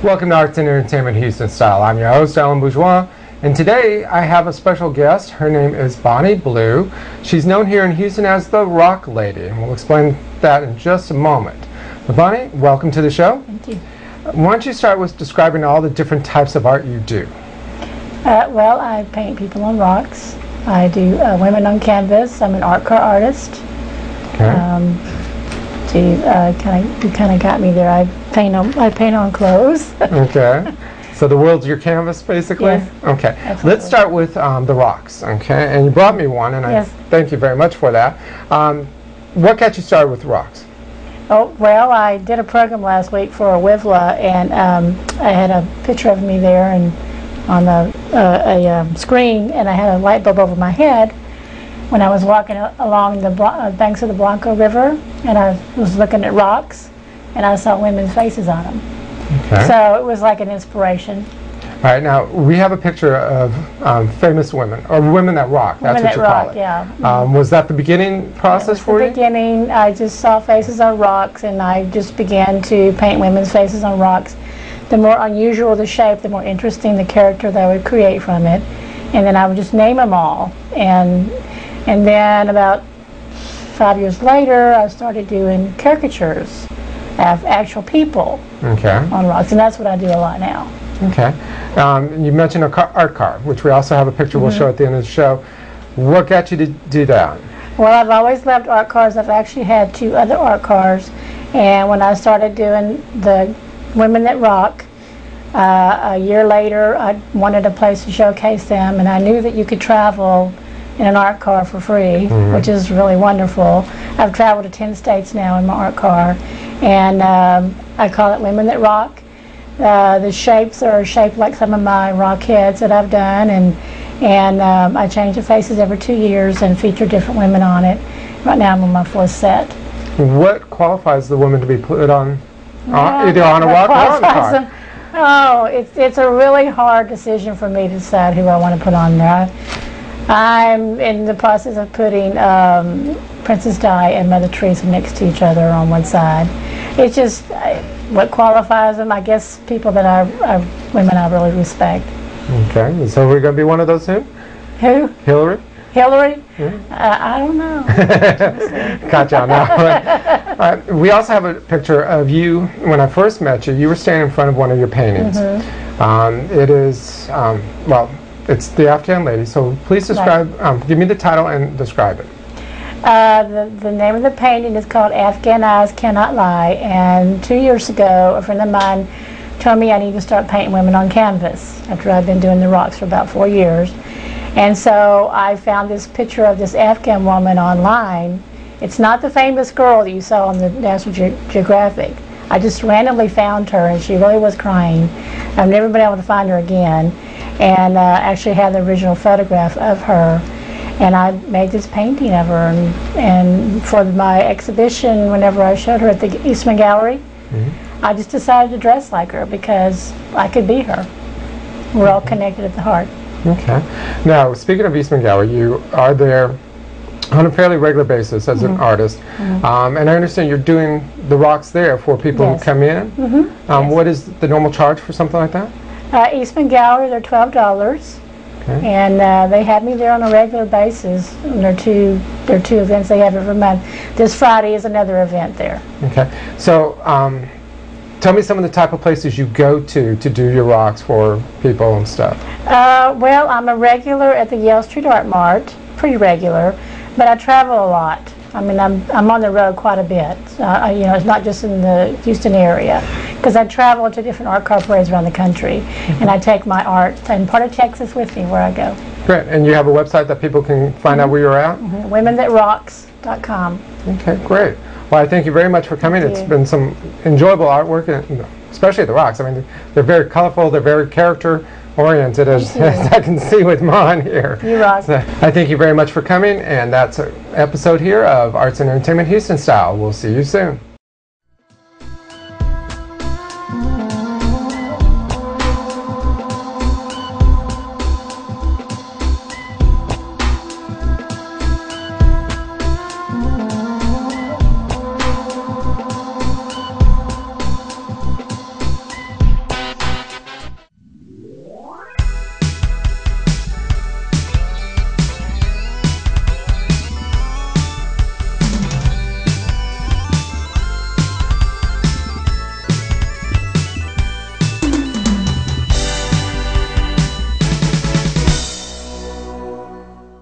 Welcome to Arts and Entertainment Houston Style. I'm your host, Bourgeois, and today I have a special guest. Her name is Bonnie Blue. She's known here in Houston as the Rock Lady, and we'll explain that in just a moment. But Bonnie, welcome to the show. Thank you. Why don't you start with describing all the different types of art you do? Well, I paint people on rocks. I do women on canvas. I'm an art car artist. Okay. You kind of got me there. I paint on clothes. Okay. So the world's your canvas, basically? Yes. Okay. Absolutely. Let's start with the rocks, okay? And you brought me one, and yes. I thank you very much for that. What got you started with rocks? Oh, well, I did a program last week for a WIVLA, and I had a picture of me there and on a screen, and I had a light bulb over my head when I was walking along the banks of the Blanco River, and I was looking at rocks, and I saw women's faces on them. Okay. So it was like an inspiration. All right, now we have a picture of famous women, or women that rock. That's what you call it. Yeah. Was that the beginning process for you? At the beginning, I just saw faces on rocks, and I just began to paint women's faces on rocks. The more unusual the shape, the more interesting the character that I would create from it, and then I would just name them all. And then about 5 years later, I started doing caricatures of actual people on rocks, and that's what I do a lot now. Okay. You mentioned an art car, which we also have a picture we'll show at the end of the show. What got you to do that? Well, I've always loved art cars. I've actually had 2 other art cars, and when I started doing the Women That Rock, a year later, I wanted a place to showcase them, and I knew that you could travel in an art car for free, which is really wonderful. I've traveled to 10 states now in my art car, and I call it Women That Rock. The shapes are shaped like some of my rock heads that I've done, and I change the faces every 2 years and feature different women on it. Right now I'm on my 4th set. What qualifies the woman to be put on, either on a rock or on a car? Oh, it's a really hard decision for me to decide who I want to put on there. I'm in the process of putting Princess Di and Mother Teresa next to each other on one side. It's just what qualifies them, I guess, people that women I really respect. Okay, so we're going to be one of those soon? Who? Hillary? Hillary? Yeah. I don't know. Gotcha on that one. We also have a picture of you when I first met you. You were standing in front of one of your paintings. It is, well, it's the Afghan Lady, so please describe, give me the title and describe it. The name of the painting is called Afghan Eyes Cannot Lie, and 2 years ago a friend of mine told me I need to start painting women on canvas after I've been doing the rocks for about 4 years. And so I found this picture of this Afghan woman online. It's not the famous girl that you saw on the National Geographic. I just randomly found her, and she really was crying. I've never been able to find her again, and actually had the original photograph of her. And I made this painting of her, and for my exhibition, whenever I showed her at the Eastman Gallery, I just decided to dress like her because I could be her. We're all connected at the heart. Okay. Now, speaking of Eastman Gallery, you are there on a fairly regular basis as an artist, and I understand you're doing the rocks there for people who come in. What is the normal charge for something like that? Eastman Gallery, they're $12. Okay. And they have me there on a regular basis. And there are two events they have every month. This Friday is another event there. Okay. So tell me some of the type of places you go to do your rocks for people and stuff. Well, I'm a regular at the Yale Street Art Mart, pretty regular, but I travel a lot. I mean, I'm on the road quite a bit. You know, it's not just in the Houston area, because I travel to different art car parades around the country, and I take my art and part of Texas with me where I go. Great, and you have a website that people can find out where you're at? WomenThatRocks.com. Okay, great. Well, I thank you very much for coming. It's been some enjoyable artwork, especially the rocks. I mean, they're very colorful, they're very character-oriented, as I can see with mine here. You rock. So, I thank you very much for coming, and that's an episode here of Arts and Entertainment Houston Style. We'll see you soon.